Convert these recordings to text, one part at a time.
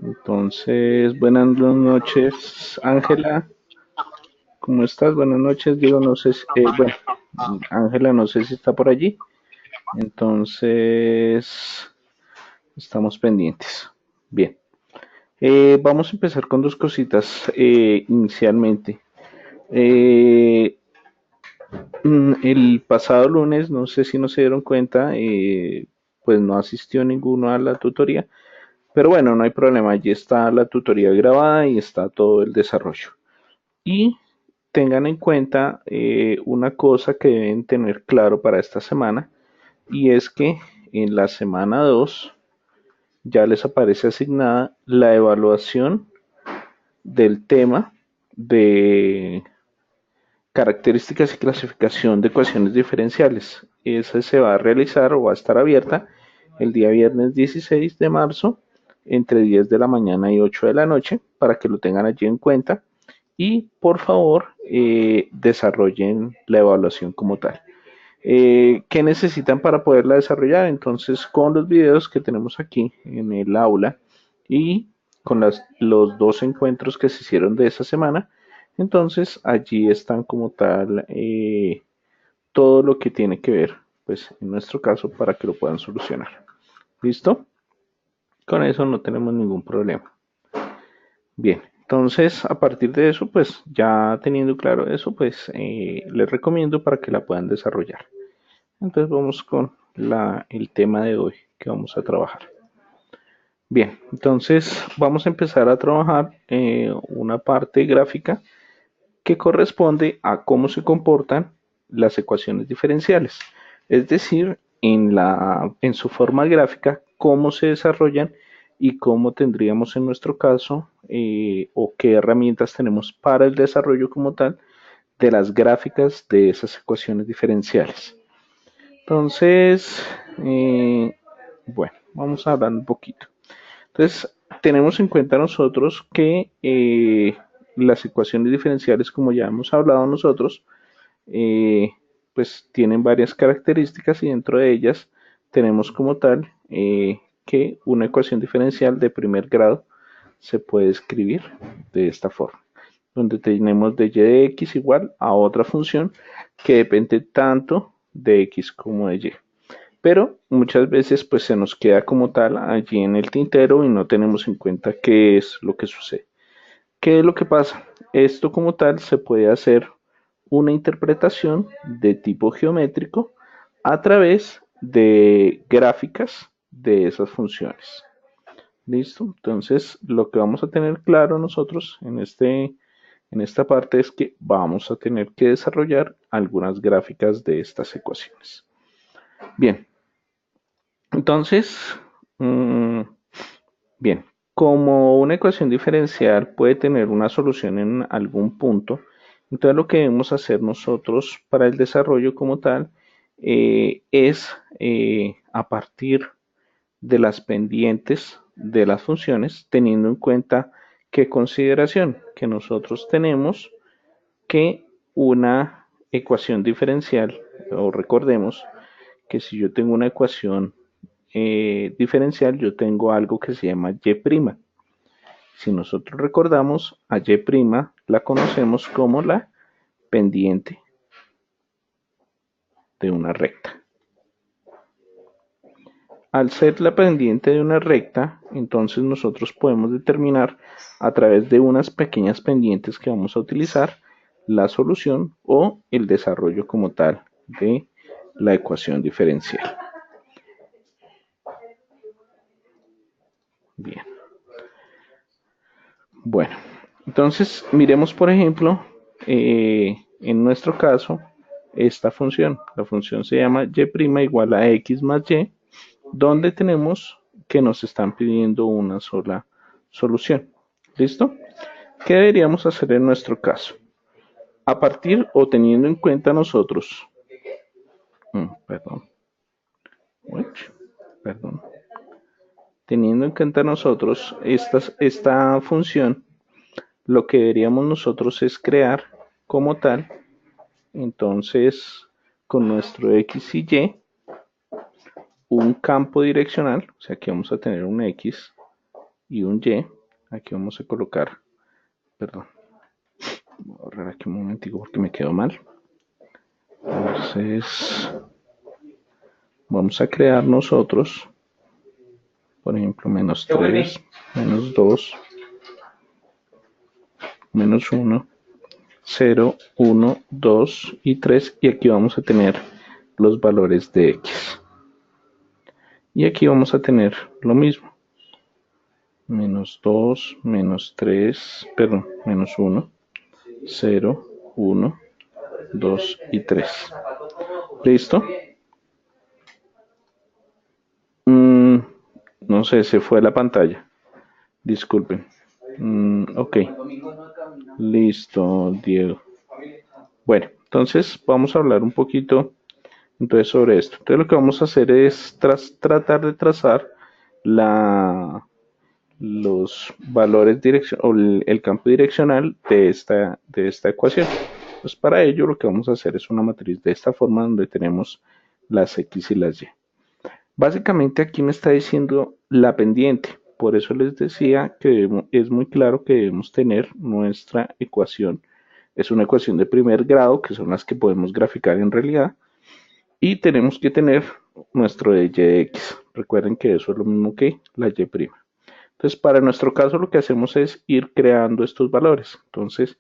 Entonces, buenas noches, Ángela. ¿Cómo estás? Buenas noches. Digo, no sé si, bueno, Ángela, no sé si está por allí. Entonces, estamos pendientes. Bien. Vamos a empezar con dos cositas inicialmente. Eh, el pasado lunes, no sé si no se dieron cuenta, pues no asistió ninguno a la tutoría. Pero bueno, no hay problema, allí está la tutoría grabada y está todo el desarrollo. Y tengan en cuenta una cosa que deben tener claro para esta semana, y es que en la semana 2 ya les aparece asignada la evaluación del tema de características y clasificación de ecuaciones diferenciales. Esa se va a realizar o va a estar abierta el día viernes 16 de marzo entre 10 de la mañana y 8 de la noche para que lo tengan allí en cuenta y por favor desarrollen la evaluación como tal. ¿Qué necesitan para poderla desarrollar? Entonces, con los videos que tenemos aquí en el aula y con los dos encuentros que se hicieron de esa semana, entonces allí están como tal todo lo que tiene que ver, pues en nuestro caso, para que lo puedan solucionar. ¿Listo? Con eso no tenemos ningún problema. Bien, entonces a partir de eso, pues ya teniendo claro eso, pues les recomiendo para que la puedan desarrollar. Entonces vamos con el tema de hoy que vamos a trabajar. Bien, entonces vamos a empezar a trabajar una parte gráfica que corresponde a cómo se comportan las ecuaciones diferenciales. Es decir, en su forma gráfica, cómo se desarrollan y cómo tendríamos en nuestro caso o qué herramientas tenemos para el desarrollo como tal de las gráficas de esas ecuaciones diferenciales. Entonces, bueno, vamos a hablar un poquito. Entonces, tenemos en cuenta nosotros que las ecuaciones diferenciales, como ya hemos hablado nosotros, eh, pues tienen varias características y dentro de ellas tenemos como tal que una ecuación diferencial de primer grado se puede escribir de esta forma, donde tenemos de y de x igual a otra función que depende tanto de x como de y. Pero muchas veces pues se nos queda como tal allí en el tintero y no tenemos en cuenta qué es lo que sucede. ¿Qué es lo que pasa? Esto como tal se puede hacer una interpretación de tipo geométrico a través de gráficas de esas funciones. ¿Listo? Entonces, lo que vamos a tener claro nosotros en esta parte es que vamos a tener que desarrollar algunas gráficas de estas ecuaciones. Bien, entonces, mmm, bien, como una ecuación diferencial puede tener una solución en algún punto, entonces lo que debemos hacer nosotros para el desarrollo como tal es a partir de las pendientes de las funciones, teniendo en cuenta qué consideración que nosotros tenemos que una ecuación diferencial, o recordemos que si yo tengo una ecuación diferencial, yo tengo algo que se llama y'. Si nosotros recordamos, a y' la conocemos como la pendiente de una recta. Al ser la pendiente de una recta, entonces nosotros podemos determinar a través de unas pequeñas pendientes que vamos a utilizar la solución o el desarrollo como tal de la ecuación diferencial. Bien. Bueno, entonces miremos por ejemplo en nuestro caso esta función. La función se llama y' igual a x más y, donde tenemos que nos están pidiendo una sola solución. ¿Listo? ¿Qué deberíamos hacer en nuestro caso? A partir o teniendo en cuenta nosotros, perdón, perdón, teniendo en cuenta nosotros esta función, lo que deberíamos nosotros es crear como tal, entonces con nuestro x y y, un campo direccional, o sea que vamos a tener un x y un y, Aquí vamos a colocar, perdón, voy a borrar aquí un momentico porque me quedó mal. Entonces, vamos a crear nosotros, por ejemplo, menos 3, menos 2, menos 1, 0, 1, 2 y 3. Y aquí vamos a tener los valores de x. Y aquí vamos a tener lo mismo. Menos 2, menos 3, perdón, menos 1, 0, 1, 2 y 3. ¿Listo? No sé, se fue la pantalla. Disculpen. Ok. Listo, Diego. Bueno, entonces vamos a hablar un poquito entonces sobre esto. Entonces lo que vamos a hacer es tratar de trazar los valores o el campo direccional de esta ecuación. Pues para ello lo que vamos a hacer es una matriz de esta forma donde tenemos las x y las y. Básicamente aquí me está diciendo la pendiente. Por eso les decía que es muy claro que debemos tener nuestra ecuación. Es una ecuación de primer grado, que son las que podemos graficar en realidad. Y tenemos que tener nuestro de y de x. Recuerden que eso es lo mismo que la y'. Entonces, para nuestro caso lo que hacemos es ir creando estos valores. Entonces,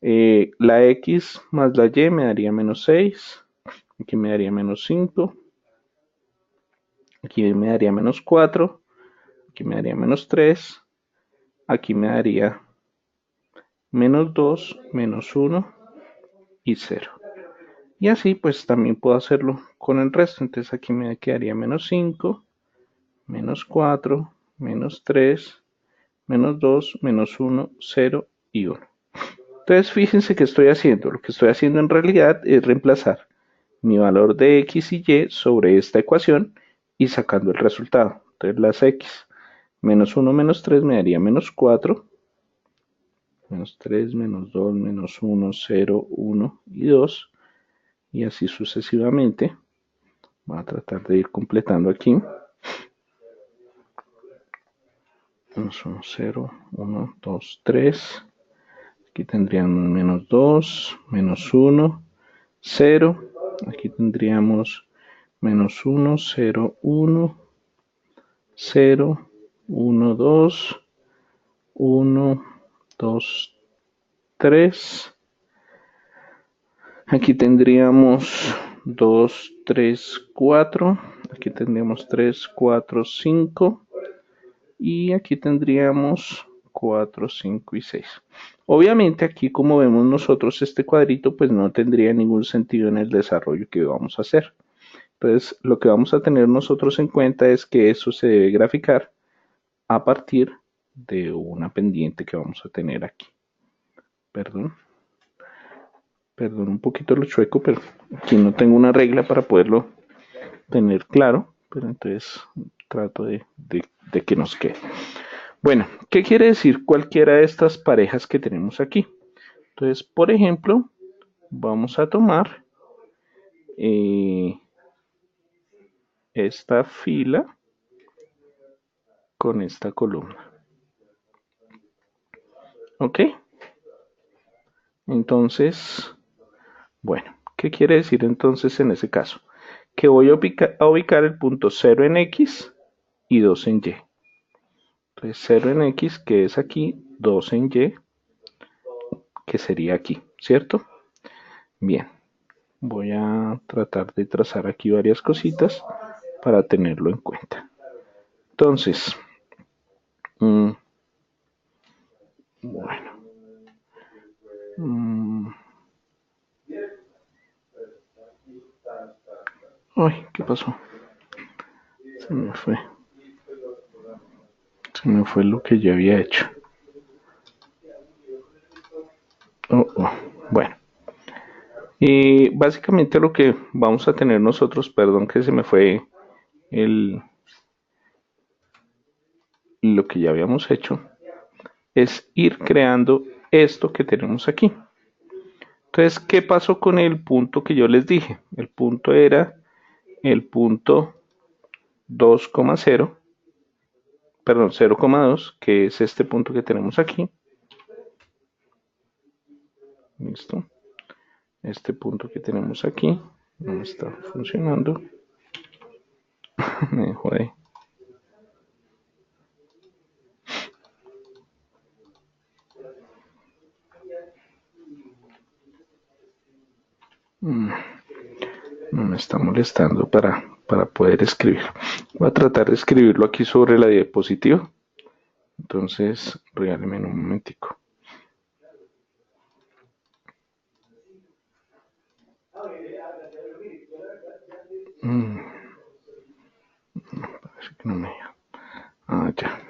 la x más la y me daría menos 6. Aquí me daría menos 5. Aquí me daría menos 4. Aquí me daría menos 3. Aquí me daría menos 2, menos 1 y 0. Y así pues también puedo hacerlo con el resto. Entonces aquí me quedaría menos 5, menos 4, menos 3, menos 2, menos 1, 0 y 1. Entonces fíjense que estoy haciendo. Lo que estoy haciendo en realidad es reemplazar mi valor de x y y sobre esta ecuación y sacando el resultado. Entonces las x menos 1 menos 3 me daría menos 4, menos 3, menos 2, menos 1, 0, 1 y 2, y así sucesivamente. Voy a tratar de ir completando aquí. Menos 1, 0, 1, 2, 3. Aquí tendríamos menos 2, menos 1, 0. Aquí tendríamos menos 1, 0, 1, 0, 1, 2, 1, 2, 3. Aquí tendríamos 2, 3, 4. Aquí tendríamos 3, 4, 5. Y aquí tendríamos 4, 5 y 6. Obviamente aquí como vemos nosotros este cuadrito pues no tendría ningún sentido en el desarrollo que vamos a hacer. Entonces lo que vamos a tener nosotros en cuenta es que eso se debe graficar a partir de una pendiente que vamos a tener aquí. Perdón un poquito lo chueco, pero aquí no tengo una regla para poderlo tener claro, pero entonces trato de que nos quede. Bueno, ¿qué quiere decir cualquiera de estas parejas que tenemos aquí? Entonces, por ejemplo, vamos a tomar esta fila con esta columna. ¿Ok? Entonces, bueno, ¿qué quiere decir entonces en ese caso? Que voy a ubicar el punto 0 en X y 2 en Y. Entonces 0 en X, que es aquí, 2 en Y, que sería aquí, ¿cierto? Bien, voy a tratar de trazar aquí varias cositas para tenerlo en cuenta. Entonces, bueno. Ay, ¿qué pasó? Se me fue. Se me fue lo que ya había hecho. Bueno. Y básicamente lo que vamos a tener nosotros, perdón que se me fue lo que ya habíamos hecho, es ir creando esto que tenemos aquí. Entonces, ¿qué pasó con el punto que yo les dije? El punto era el punto 2,0, perdón, 0,2, que es este punto que tenemos aquí. Listo. Este punto que tenemos aquí no está funcionando. Me jode. No me está molestando para poder escribir. Voy a tratar de escribirlo aquí sobre la diapositiva. Entonces, regáleme un momentico. Parece que no me... Ah, ya.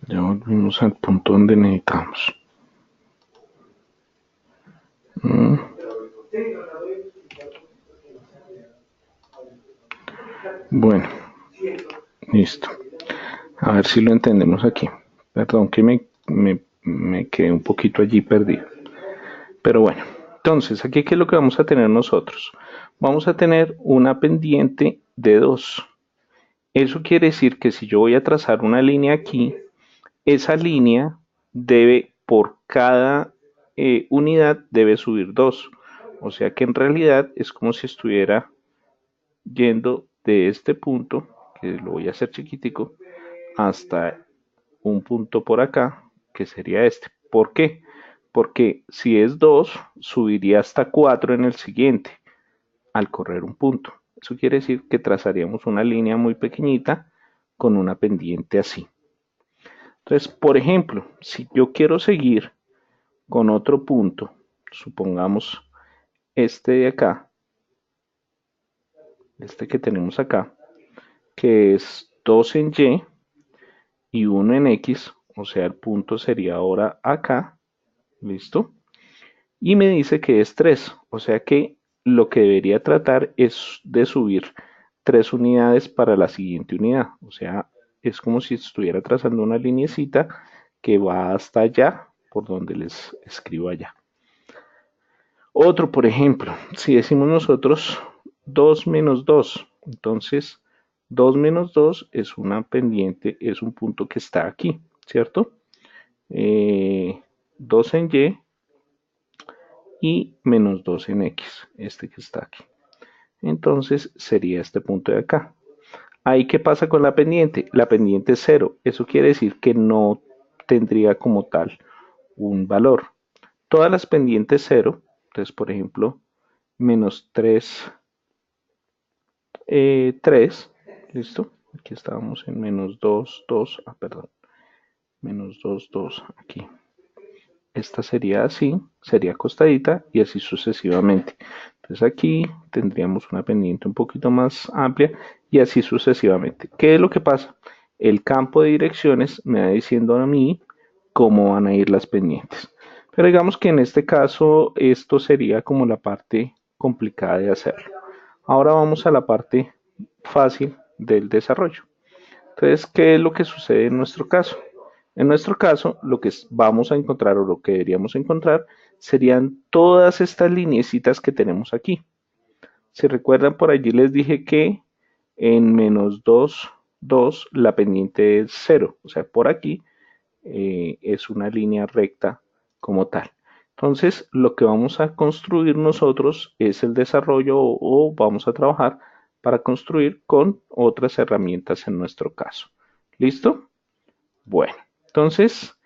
Ya volvimos al punto donde necesitamos. Bueno, listo. A ver si lo entendemos aquí. Perdón que me quedé un poquito allí perdido. Pero bueno, entonces, aquí qué es lo que vamos a tener nosotros. Vamos a tener una pendiente de 2. Eso quiere decir que si yo voy a trazar una línea aquí, esa línea debe, por cada unidad, debe subir 2. O sea que en realidad es como si estuviera yendo de este punto, que lo voy a hacer chiquitico, hasta un punto por acá, que sería este. ¿Por qué? Porque si es 2, subiría hasta 4 en el siguiente, al correr un punto. Eso quiere decir que trazaríamos una línea muy pequeñita con una pendiente así. Entonces, por ejemplo, si yo quiero seguir con otro punto, supongamos este de acá, este que tenemos acá, que es 2 en y 1 en X, o sea, el punto sería ahora acá, ¿listo? Y me dice que es 3, o sea que lo que debería tratar es de subir 3 unidades para la siguiente unidad, o sea, es como si estuviera trazando una linecita que va hasta allá, por donde les escribo allá. Otro, por ejemplo, si decimos nosotros 2 menos 2, entonces 2 menos 2 es una pendiente, es un punto que está aquí, ¿cierto? 2 en y menos 2 en X, este que está aquí. Entonces sería este punto de acá. Ahí, ¿qué pasa con la pendiente? La pendiente es 0. Eso quiere decir que no tendría como tal un valor. Todas las pendientes 0, entonces por ejemplo, menos 3, 3, ¿listo? Aquí estábamos en menos 2, 2, perdón, menos 2, 2, aquí. Esta sería así, sería acostadita y así sucesivamente. Entonces aquí tendríamos una pendiente un poquito más amplia y así sucesivamente. ¿Qué es lo que pasa? El campo de direcciones me va diciendo a mí cómo van a ir las pendientes. Pero digamos que en este caso esto sería como la parte complicada de hacerlo. Ahora vamos a la parte fácil del desarrollo. Entonces, ¿qué es lo que sucede en nuestro caso? En nuestro caso, lo que vamos a encontrar o lo que deberíamos encontrar serían todas estas lineecitas que tenemos aquí. Si recuerdan, por allí les dije que en menos 2, 2 la pendiente es 0. O sea, por aquí es una línea recta como tal. Entonces, lo que vamos a construir nosotros es el desarrollo o vamos a trabajar para construir con otras herramientas en nuestro caso. ¿Listo? Bueno, entonces,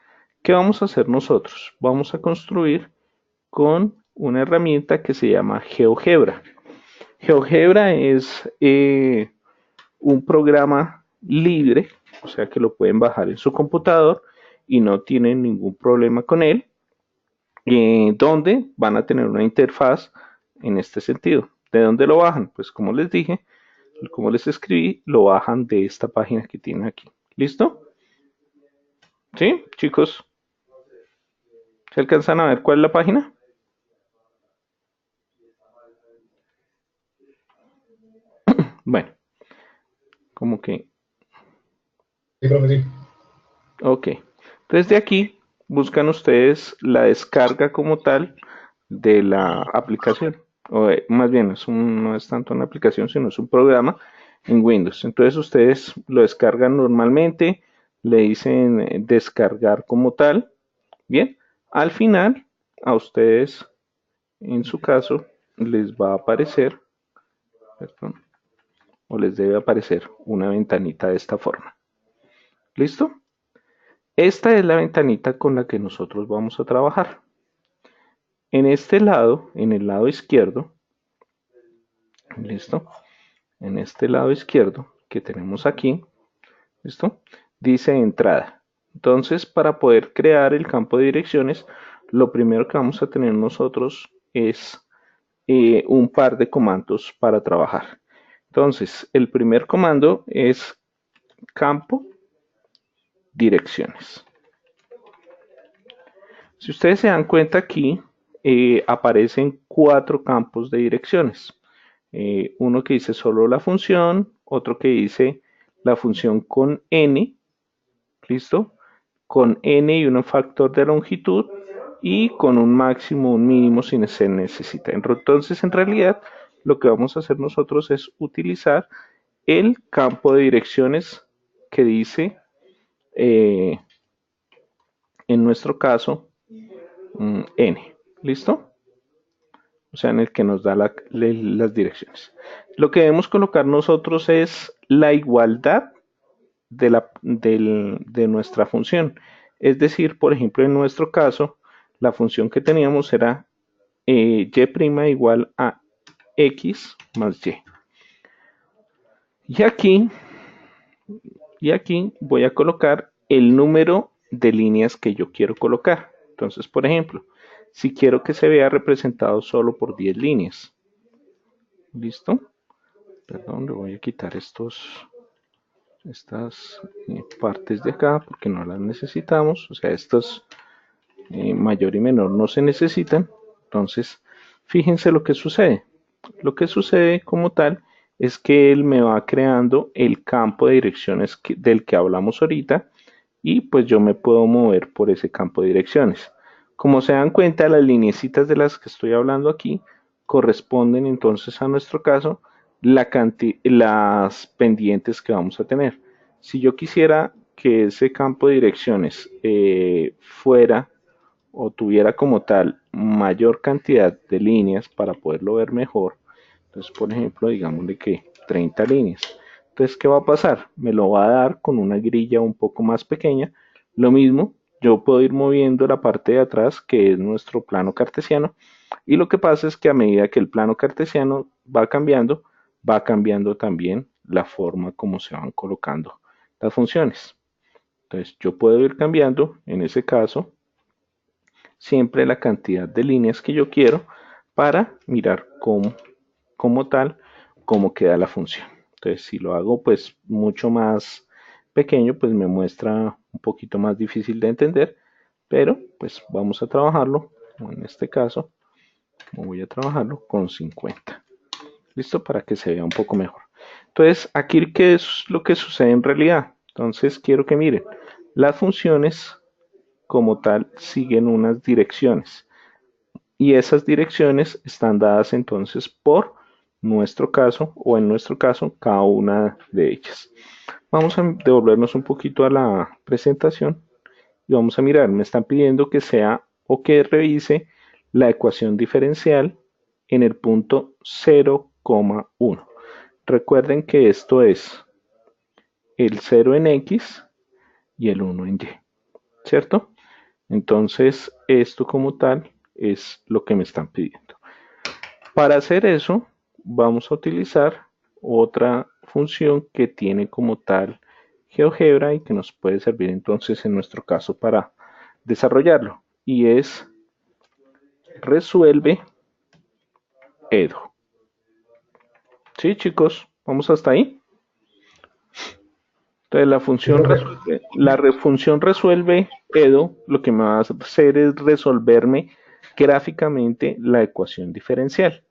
¿qué vamos a hacer nosotros? Vamos a construir con una herramienta que se llama GeoGebra. GeoGebra es un programa libre, o sea que lo pueden bajar en su computador y no tienen ningún problema con él, donde van a tener una interfaz en este sentido. ¿De dónde lo bajan? Pues como les dije, como les escribí, lo bajan de esta página que tienen aquí. ¿Listo? ¿Sí, chicos? ¿Se alcanzan a ver cuál es la página? Bueno, como que... Sí, profe, sí. Ok. Entonces de aquí buscan ustedes la descarga como tal de la aplicación. O más bien, no es tanto una aplicación, sino es un programa en Windows. Entonces ustedes lo descargan normalmente, le dicen descargar como tal. Bien, al final a ustedes, en su caso, les va a aparecer, perdón, o les debe aparecer una ventanita de esta forma. ¿Listo? Esta es la ventanita con la que nosotros vamos a trabajar. En este lado, en el lado izquierdo, ¿listo? En este lado izquierdo que tenemos aquí, ¿listo? Dice entrada. Entonces, para poder crear el campo de direcciones, lo primero que vamos a tener nosotros es un par de comandos para trabajar. Entonces, el primer comando es campo direcciones. Si ustedes se dan cuenta aquí, aparecen 4 campos de direcciones. Uno que dice solo la función, otro que dice la función con n, ¿listo? Con n y un factor de longitud y con un máximo, un mínimo si se necesita. Entonces, en realidad, lo que vamos a hacer nosotros es utilizar el campo de direcciones que dice, en nuestro caso, n, ¿listo? O sea, en el que nos da las direcciones. Lo que debemos colocar nosotros es la igualdad de nuestra función. Es decir, por ejemplo, en nuestro caso, la función que teníamos era y' igual a x más y. Y aquí, y aquí voy a colocar el número de líneas que yo quiero colocar. Entonces, por ejemplo, si quiero que se vea representado solo por 10 líneas. ¿Listo? Perdón, le voy a quitar estas partes de acá porque no las necesitamos. O sea, estos mayor y menor no se necesitan. Entonces, fíjense lo que sucede. Lo que sucede como tal es que él me va creando el campo de direcciones del que hablamos ahorita y pues yo me puedo mover por ese campo de direcciones. Como se dan cuenta, las lineecitas de las que estoy hablando aquí corresponden entonces a nuestro caso las pendientes que vamos a tener. Si yo quisiera que ese campo de direcciones fuera o tuviera como tal mayor cantidad de líneas para poderlo ver mejor, entonces por ejemplo digámosle que 30 líneas. Entonces, ¿qué va a pasar? Me lo va a dar con una grilla un poco más pequeña. Lo mismo, yo puedo ir moviendo la parte de atrás, que es nuestro plano cartesiano, y lo que pasa es que a medida que el plano cartesiano va cambiando también la forma como se van colocando las funciones. Entonces, yo puedo ir cambiando, en ese caso, siempre la cantidad de líneas que yo quiero para mirar como tal cómo queda la función. Entonces, si lo hago pues mucho más pequeño, pues me muestra un poquito más difícil de entender, pero pues vamos a trabajarlo, en este caso, voy a trabajarlo con 50. ¿Listo? Para que se vea un poco mejor. Entonces, aquí, ¿qué es lo que sucede en realidad? Entonces, quiero que miren, las funciones como tal siguen unas direcciones y esas direcciones están dadas entonces por nuestro caso o en nuestro caso cada una de ellas. Vamos a devolvernos un poquito a la presentación y vamos a mirar, me están pidiendo que sea o que revise la ecuación diferencial en el punto 0,1. Recuerden que esto es el 0 en x y el 1 en y, ¿cierto? Entonces, esto como tal es lo que me están pidiendo. Para hacer eso, vamos a utilizar otra función que tiene como tal GeoGebra y que nos puede servir entonces en nuestro caso para desarrollarlo. Y es resuelve edo. ¿Sí, chicos? ¿Vamos hasta ahí? Entonces Sí, profe. función resuelve edo lo que me va a hacer es resolverme gráficamente la ecuación diferencial.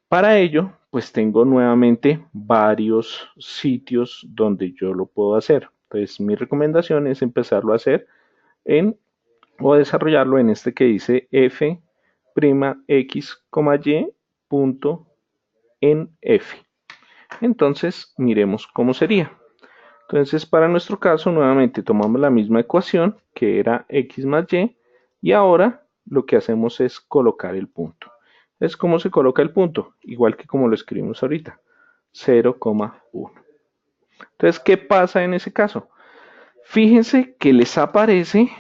Para ello, pues tengo nuevamente varios sitios donde yo lo puedo hacer. Entonces, mi recomendación es empezarlo a hacer en o desarrollarlo en este que dice f' x, y punto en f. Entonces, miremos cómo sería. Entonces, para nuestro caso, nuevamente tomamos la misma ecuación, que era x más y ahora lo que hacemos es colocar el punto. Es como se coloca el punto, igual que como lo escribimos ahorita, 0,1. Entonces, ¿qué pasa en ese caso? Fíjense que les aparece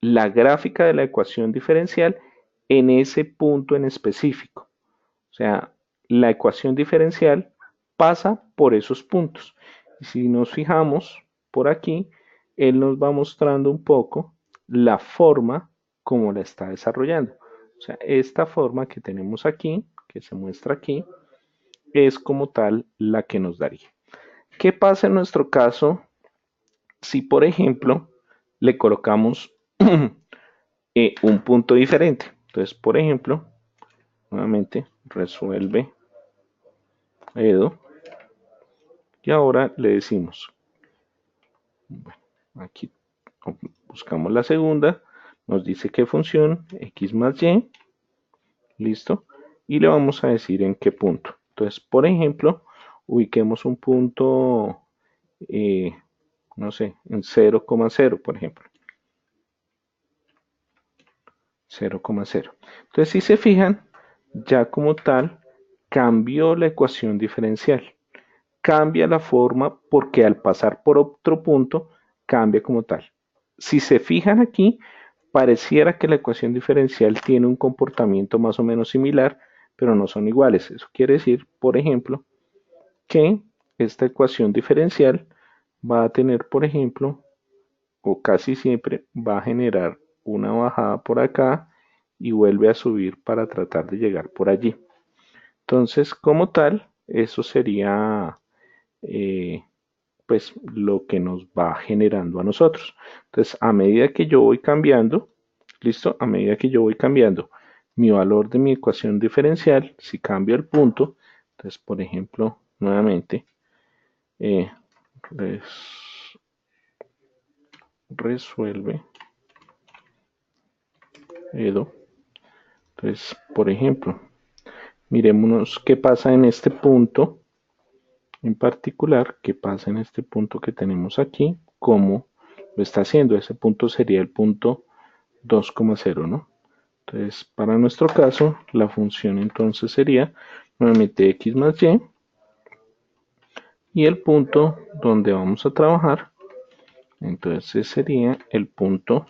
la gráfica de la ecuación diferencial en ese punto en específico. O sea, la ecuación diferencial pasa por esos puntos. Y si nos fijamos por aquí, él nos va mostrando un poco la forma como la está desarrollando. O sea, esta forma que tenemos aquí, que se muestra aquí, es como tal la que nos daría. ¿Qué pasa en nuestro caso si, por ejemplo, le colocamos un punto diferente? Entonces, por ejemplo, nuevamente resuelve Edo y ahora le decimos, bueno, aquí buscamos la segunda, nos dice qué función, x más y, listo, y le vamos a decir en qué punto. Entonces, por ejemplo, ubiquemos un punto, no sé, en 0,0, por ejemplo. 0,0. Entonces, si se fijan, ya como tal, cambió la ecuación diferencial. Cambia la forma porque al pasar por otro punto, cambia como tal. Si se fijan aquí, pareciera que la ecuación diferencial tiene un comportamiento más o menos similar, pero no son iguales. Eso quiere decir, por ejemplo, que esta ecuación diferencial va a tener, por ejemplo, o casi siempre va a generar una bajada por acá y vuelve a subir para tratar de llegar por allí. Entonces, como tal, eso sería pues lo que nos va generando a nosotros. Entonces, a medida que yo voy cambiando, ¿listo? A medida que yo voy cambiando mi valor de mi ecuación diferencial, si cambio el punto, entonces, por ejemplo, nuevamente, eh, res, resuelve Edo. Entonces, por ejemplo, miremos qué pasa en este punto en particular, qué pasa en este punto que tenemos aquí, cómo lo está haciendo. Ese punto sería el punto 2,0, ¿no? Entonces, para nuestro caso, la función entonces sería nuevamente x más y el punto donde vamos a trabajar, entonces sería el punto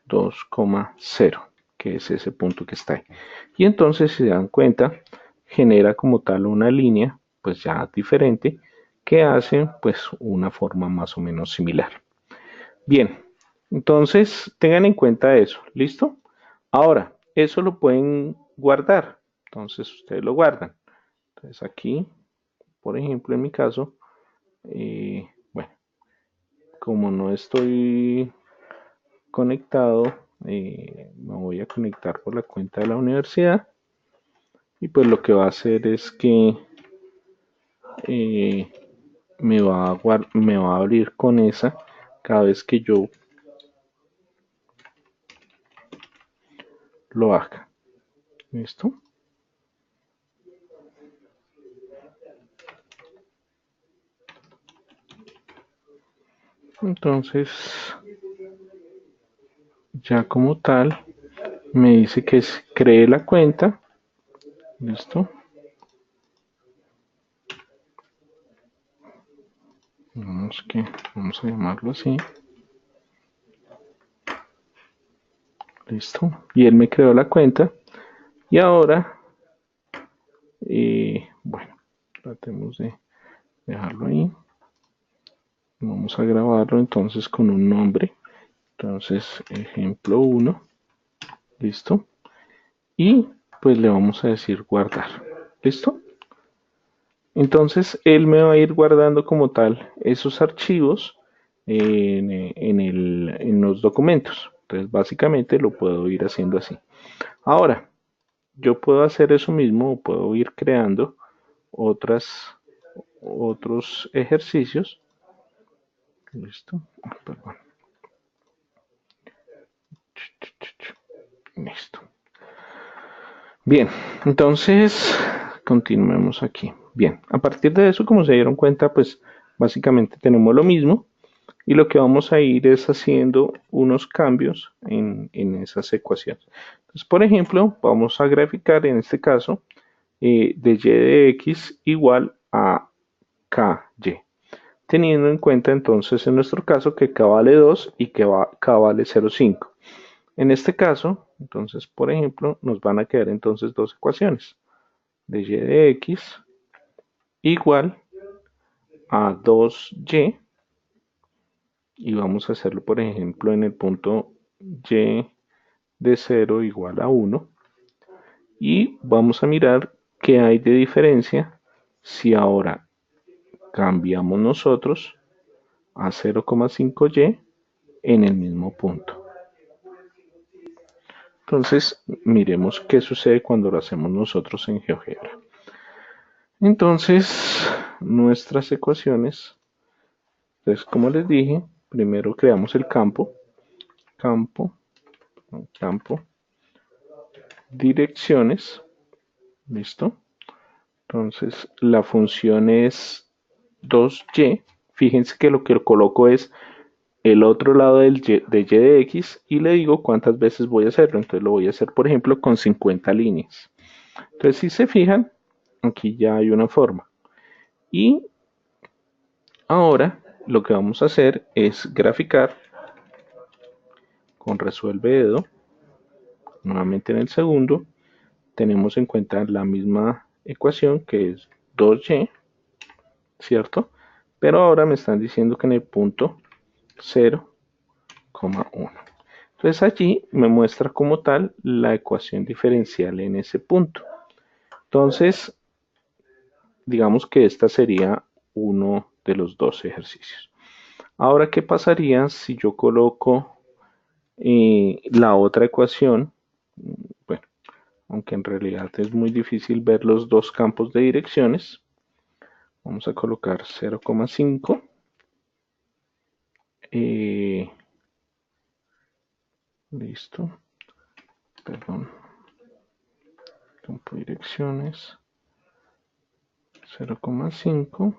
2,0, que es ese punto que está ahí. Y entonces, si se dan cuenta, genera como tal una línea, pues ya diferente, que hace pues una forma más o menos similar. Bien, entonces tengan en cuenta eso, ¿listo? Ahora, eso lo pueden guardar, entonces ustedes lo guardan. Entonces aquí, por ejemplo, en mi caso, bueno, como no estoy conectado, me voy a conectar por la cuenta de la universidad y pues lo que va a hacer es que eh, me va a abrir con esa cada vez que yo lo haga. ¿Listo? Entonces, ya como tal, me dice que cree la cuenta. ¿Listo? Vamos a llamarlo así. ¿Listo? Y él me creó la cuenta. Y ahora, bueno, tratemos de dejarlo ahí. Vamos a grabarlo entonces con un nombre. Entonces, ejemplo 1. ¿Listo? Y pues le vamos a decir guardar. ¿Listo? Entonces, él me va a ir guardando como tal esos archivos en los documentos. Entonces, básicamente lo puedo ir haciendo así. Ahora, yo puedo hacer eso mismo o puedo ir creando otros ejercicios. Listo. Perdón. Listo. Bien, entonces continuemos aquí. Bien, a partir de eso, como se dieron cuenta, pues básicamente tenemos lo mismo y lo que vamos a ir es haciendo unos cambios en esas ecuaciones. Entonces, por ejemplo, vamos a graficar en este caso de y de x igual a ky, teniendo en cuenta entonces en nuestro caso que k vale 2 y que k vale 0,5. En este caso, entonces, por ejemplo, nos van a quedar entonces dos ecuaciones de y de x igual a 2y, y vamos a hacerlo, por ejemplo, en el punto y de 0 igual a 1, y vamos a mirar qué hay de diferencia si ahora cambiamos nosotros a 0,5y en el mismo punto. Entonces, miremos qué sucede cuando lo hacemos nosotros en GeoGebra. Entonces, nuestras ecuaciones, entonces como les dije, primero creamos el campo, campo, direcciones, listo. Entonces, la función es 2y. Fíjense que lo que coloco es el otro lado de y de x y le digo cuántas veces voy a hacerlo. Entonces lo voy a hacer, por ejemplo, con 50 líneas. Entonces, si se fijan, aquí ya hay una forma. Y ahora lo que vamos a hacer es graficar con resuelve Edo. Nuevamente en el segundo, tenemos en cuenta la misma ecuación que es 2y, ¿cierto? Pero ahora me están diciendo que en el punto 0,1. Entonces allí me muestra como tal la ecuación diferencial en ese punto. Entonces, digamos que esta sería uno de los dos ejercicios. Ahora, ¿qué pasaría si yo coloco la otra ecuación? Bueno, aunque en realidad es muy difícil ver los dos campos de direcciones. Vamos a colocar 0,5. Listo. Perdón. Campo de direcciones. 0,5.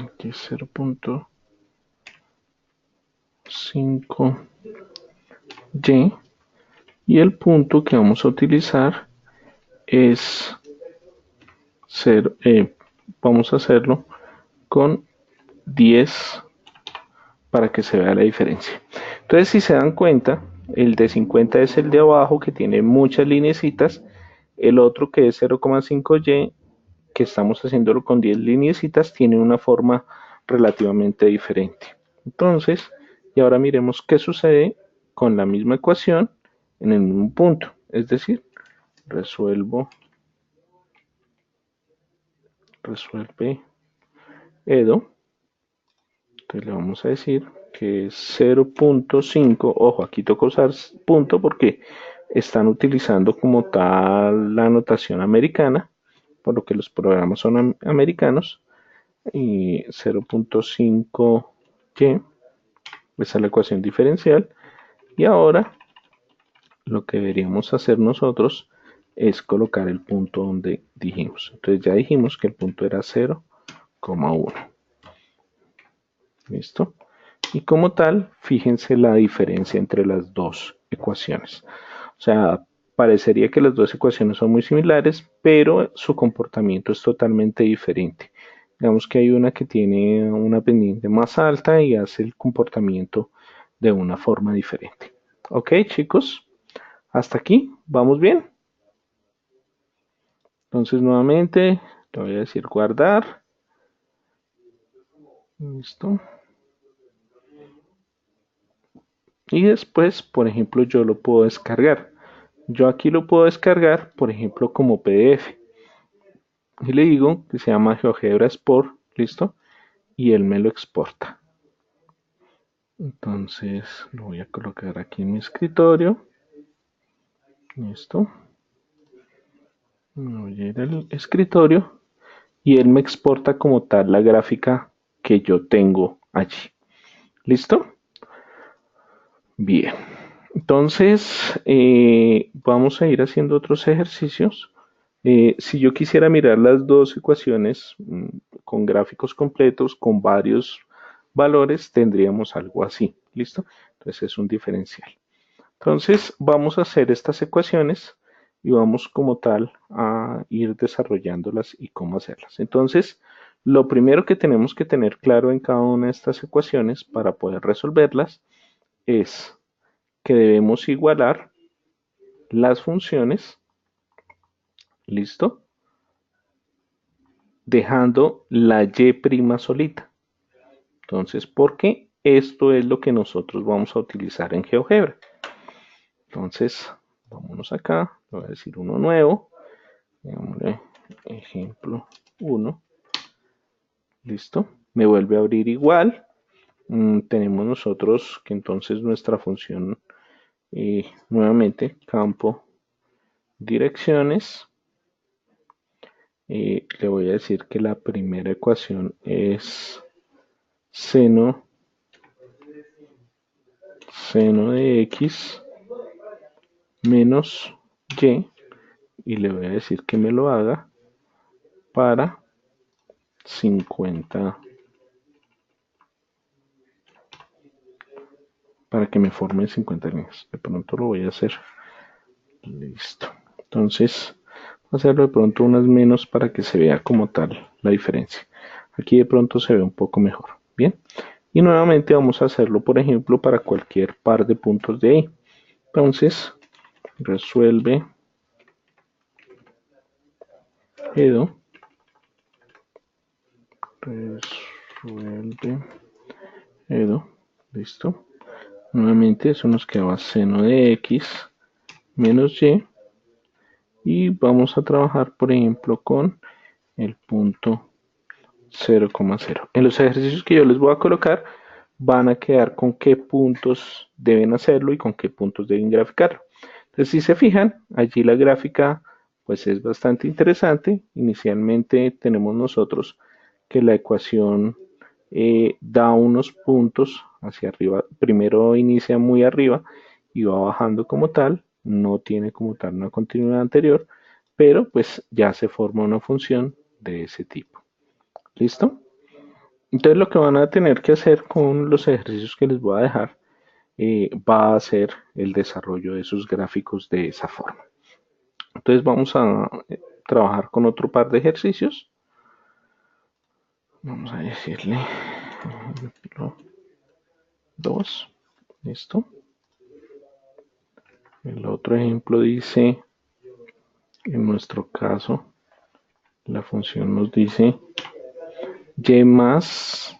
Aquí 0,5y. Y el punto que vamos a utilizar es 0. Vamos a hacerlo con 10 para que se vea la diferencia. Entonces, si se dan cuenta, el de 50 es el de abajo que tiene muchas lineecitas, el otro que es 0,5y, que estamos haciéndolo con 10 lineecitas, tiene una forma relativamente diferente. Entonces, y ahora miremos qué sucede con la misma ecuación en el mismo punto, es decir, resuelve Edo. Entonces le vamos a decir que es 0,5. Ojo, aquí toca usar punto porque están utilizando como tal la notación americana, por lo que los programas son americanos. Y 0,5y, esa es la ecuación diferencial. Y ahora lo que deberíamos hacer nosotros es colocar el punto donde dijimos. Entonces ya dijimos que el punto era 0,1. ¿Listo? Y como tal, fíjense la diferencia entre las dos ecuaciones. O sea, parecería que las dos ecuaciones son muy similares, pero su comportamiento es totalmente diferente. Digamos que hay una que tiene una pendiente más alta y hace el comportamiento de una forma diferente. Ok, chicos, hasta aquí, ¿vamos bien? Entonces, nuevamente, le voy a decir guardar. Listo. Y después, por ejemplo, yo lo puedo descargar. Yo aquí lo puedo descargar, por ejemplo, como PDF. Y le digo que se llama GeoGebra Export, ¿listo? Y él me lo exporta. Entonces lo voy a colocar aquí en mi escritorio. Listo. Me voy a ir al escritorio y él me exporta como tal la gráfica que yo tengo allí. ¿Listo? Bien. Entonces vamos a ir haciendo otros ejercicios Si yo quisiera mirar las dos ecuaciones con gráficos completos, con varios valores, tendríamos algo así. ¿Listo? Entonces es un diferencial. Entonces vamos a hacer estas ecuaciones y vamos como tal a ir desarrollándolas y cómo hacerlas. Entonces, lo primero que tenemos que tener claro en cada una de estas ecuaciones para poder resolverlas es que debemos igualar las funciones, ¿listo? Dejando la y' solita. Entonces, porque esto es lo que nosotros vamos a utilizar en GeoGebra. Entonces, vámonos acá, le voy a decir uno nuevo, digámosle ejemplo 1, listo, me vuelve a abrir igual. Tenemos nosotros que entonces nuestra función, nuevamente, campo direcciones, le voy a decir que la primera ecuación es seno de x menos y le voy a decir que me lo haga para 50, para que me forme 50 líneas. De pronto lo voy a hacer. Listo. Entonces, voy a hacerlo de pronto unas menos para que se vea como tal la diferencia. Aquí de pronto se ve un poco mejor. Bien. Y nuevamente vamos a hacerlo, por ejemplo, para cualquier par de puntos de ahí. Entonces, resuelve Edo. Resuelve Edo. Listo. Nuevamente eso nos quedaba seno de x menos y vamos a trabajar por ejemplo con el punto 0,0. En los ejercicios que yo les voy a colocar van a quedar con qué puntos deben hacerlo y con qué puntos deben graficarlo. Entonces si se fijan, allí la gráfica pues es bastante interesante. Inicialmente tenemos nosotros que la ecuación da unos puntos hacia arriba. Primero inicia muy arriba y va bajando como tal. No tiene como tal una continuidad anterior, pero pues ya se forma una función de ese tipo. ¿Listo? Entonces lo que van a tener que hacer con los ejercicios que les voy a dejar va a ser el desarrollo de sus gráficos de esa forma. Entonces vamos a trabajar con otro par de ejercicios. Vamos a decirle ejemplo 2. ¿Listo? El otro ejemplo dice, en nuestro caso, la función nos dice y más,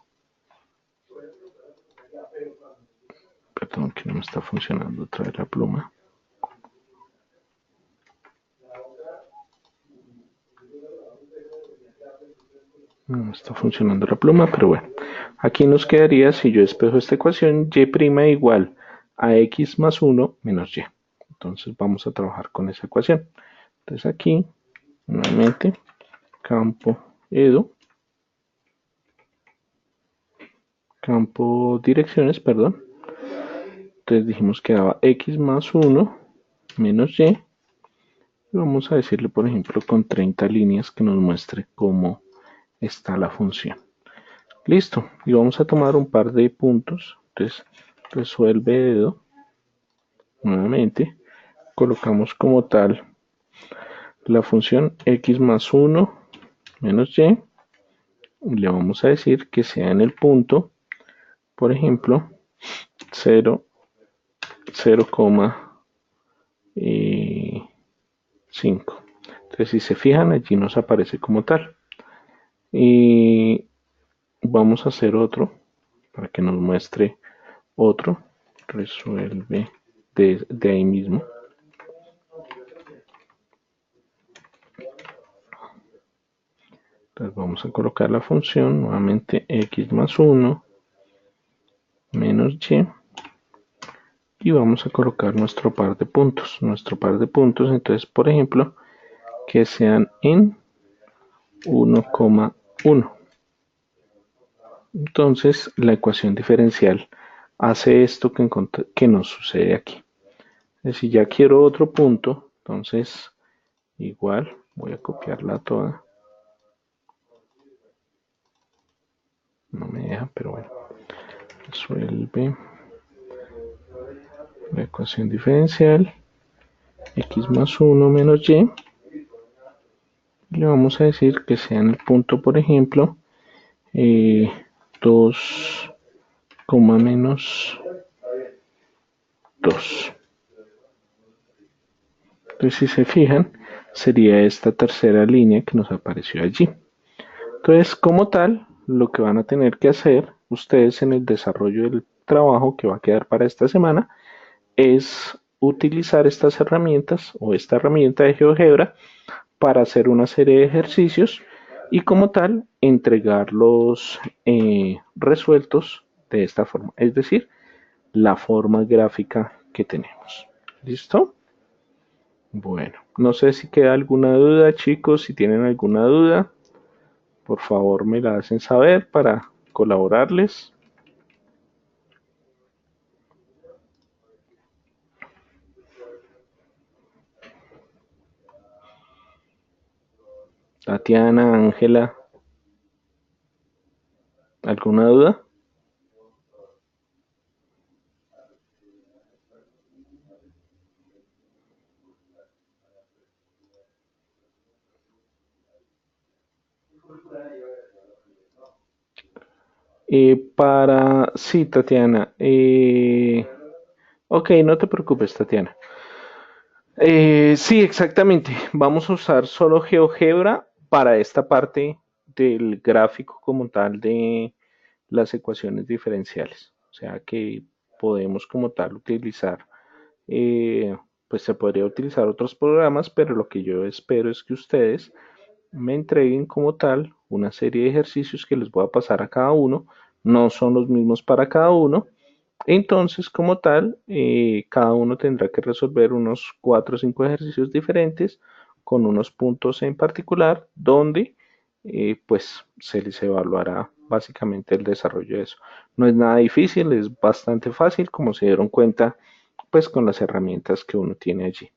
perdón que no me está funcionando otra vez la pluma. No está funcionando la pluma, pero bueno. Aquí nos quedaría, si yo despejo esta ecuación, y' igual a x más 1 menos y. Entonces vamos a trabajar con esa ecuación. Entonces aquí, nuevamente, campo edu, campo direcciones, perdón. Entonces dijimos que daba x más 1 menos y. Y vamos a decirle, por ejemplo, con 30 líneas que nos muestre cómo está la función. Listo. Y vamos a tomar un par de puntos. Entonces, resuelve Edo. Nuevamente, colocamos como tal la función x más 1 menos y. Y le vamos a decir que sea en el punto, por ejemplo, 0, 0,5. Entonces, si se fijan, allí nos aparece como tal. Y vamos a hacer otro para que nos muestre otro. Resuelve de ahí mismo. Entonces vamos a colocar la función nuevamente x más 1 menos y vamos a colocar nuestro par de puntos. Entonces, por ejemplo, que sean en 1,1. Entonces, la ecuación diferencial hace esto que nos sucede aquí. Si ya quiero otro punto, entonces igual Voy a copiarla toda. No me deja, pero bueno. Resuelve la ecuación diferencial. X más 1 menos y. Le vamos a decir que sea en el punto, por ejemplo, 2, menos 2. Entonces, si se fijan, sería esta tercera línea que nos apareció allí. Entonces, como tal, lo que van a tener que hacer ustedes en el desarrollo del trabajo que va a quedar para esta semana es utilizar estas herramientas o esta herramienta de GeoGebra para hacer una serie de ejercicios y como tal entregarlos resueltos de esta forma, es decir, la forma gráfica que tenemos. ¿Listo? Bueno, no sé si queda alguna duda, chicos. Si tienen alguna duda, por favor me la hacen saber para colaborarles. Tatiana, Ángela, ¿alguna duda? Sí, Tatiana. Ok, no te preocupes, Tatiana. Sí, exactamente. Vamos a usar solo GeoGebra para esta parte del gráfico como tal de las ecuaciones diferenciales. O sea que podemos como tal utilizar, eh, pues se podría utilizar otros programas, pero lo que yo espero es que ustedes me entreguen como tal una serie de ejercicios que les voy a pasar a cada uno. No son los mismos para cada uno, entonces, como tal, cada uno tendrá que resolver unos 4 o 5 ejercicios diferentes con unos puntos en particular donde pues se les evaluará básicamente el desarrollo de eso. No es nada difícil, es bastante fácil, como se dieron cuenta, pues con las herramientas que uno tiene allí.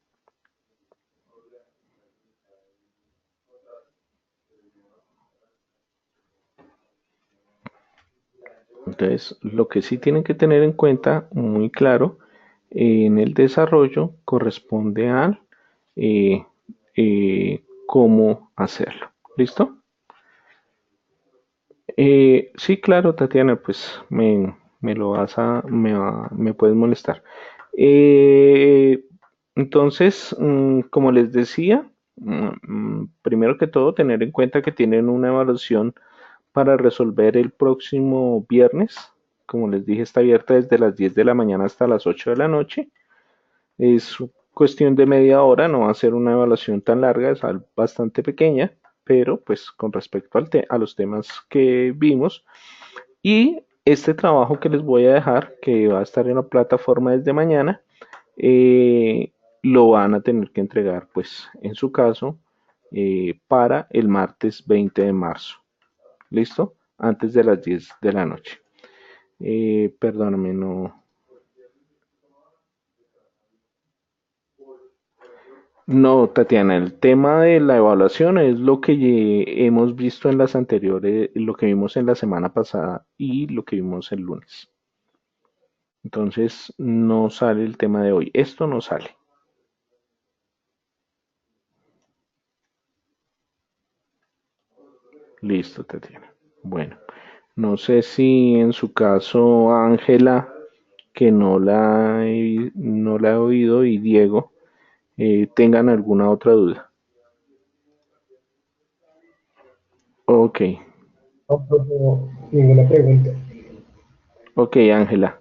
Entonces, lo que sí tienen que tener en cuenta, muy claro, en el desarrollo corresponde a cómo hacerlo. ¿Listo? Sí, claro, Tatiana, pues me lo vas a, me puedes molestar. Eh, entonces, como les decía, primero que todo, tener en cuenta que tienen una evaluación para resolver el próximo viernes. Como les dije, está abierta desde las 10 de la mañana hasta las 8 de la noche. Es cuestión de media hora, no va a ser una evaluación tan larga, es bastante pequeña, pero pues con respecto a los temas que vimos. Y este trabajo que les voy a dejar, que va a estar en la plataforma desde mañana, lo van a tener que entregar, pues en su caso, para el martes 20 de marzo. ¿Listo? Antes de las 10 de la noche. Perdóname, no. No, Tatiana, el tema de la evaluación es lo que hemos visto en las anteriores, lo que vimos en la semana pasada y lo que vimos el lunes. Entonces, no sale el tema de hoy. Esto no sale. Listo, Tatiana. Bueno, no sé si en su caso Ángela, que no la he oído, y Diego tengan alguna otra duda. Ok, No tengo ninguna pregunta. ok, Ángela.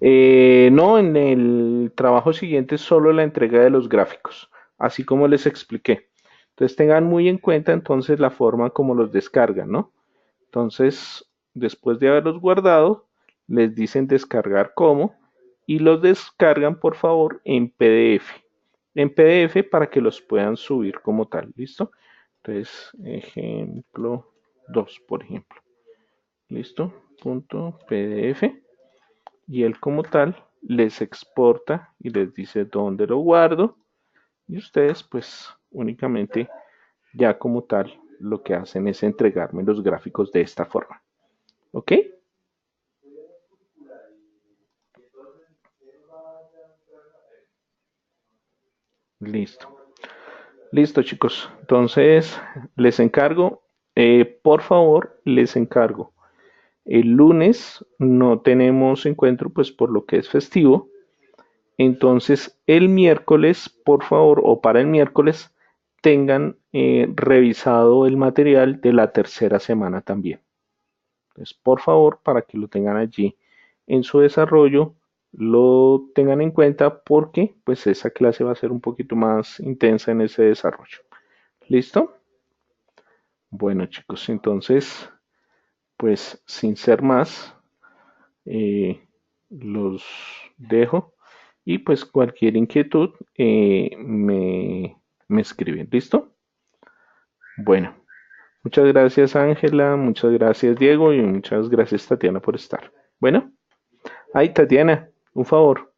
No, en el trabajo siguiente es solo la entrega de los gráficos, así como les expliqué. Entonces tengan muy en cuenta entonces la forma como los descargan, ¿no? Entonces, después de haberlos guardado, les dicen descargar como y los descargan por favor en PDF. En PDF para que los puedan subir como tal, ¿listo? Entonces, ejemplo 2, por ejemplo. ¿Listo? Punto PDF. Y él como tal les exporta y les dice dónde lo guardo. Y ustedes pues únicamente ya como tal lo que hacen es entregarme los gráficos de esta forma. ¿Ok? Listo. Listo, chicos. Entonces, les encargo, por favor, les encargo. El lunes no tenemos encuentro, pues por lo que es festivo. Entonces, el miércoles, por favor, o para el miércoles, tengan revisado el material de la tercera semana también. Entonces, por favor, para que lo tengan allí en su desarrollo, lo tengan en cuenta porque pues esa clase va a ser un poquito más intensa en ese desarrollo. ¿Listo? Bueno, chicos, entonces, pues sin ser más, los dejo y pues cualquier inquietud me escriben. ¿Listo? Bueno, muchas gracias Ángela, muchas gracias Diego y muchas gracias Tatiana por estar. Bueno, ay Tatiana, un favor.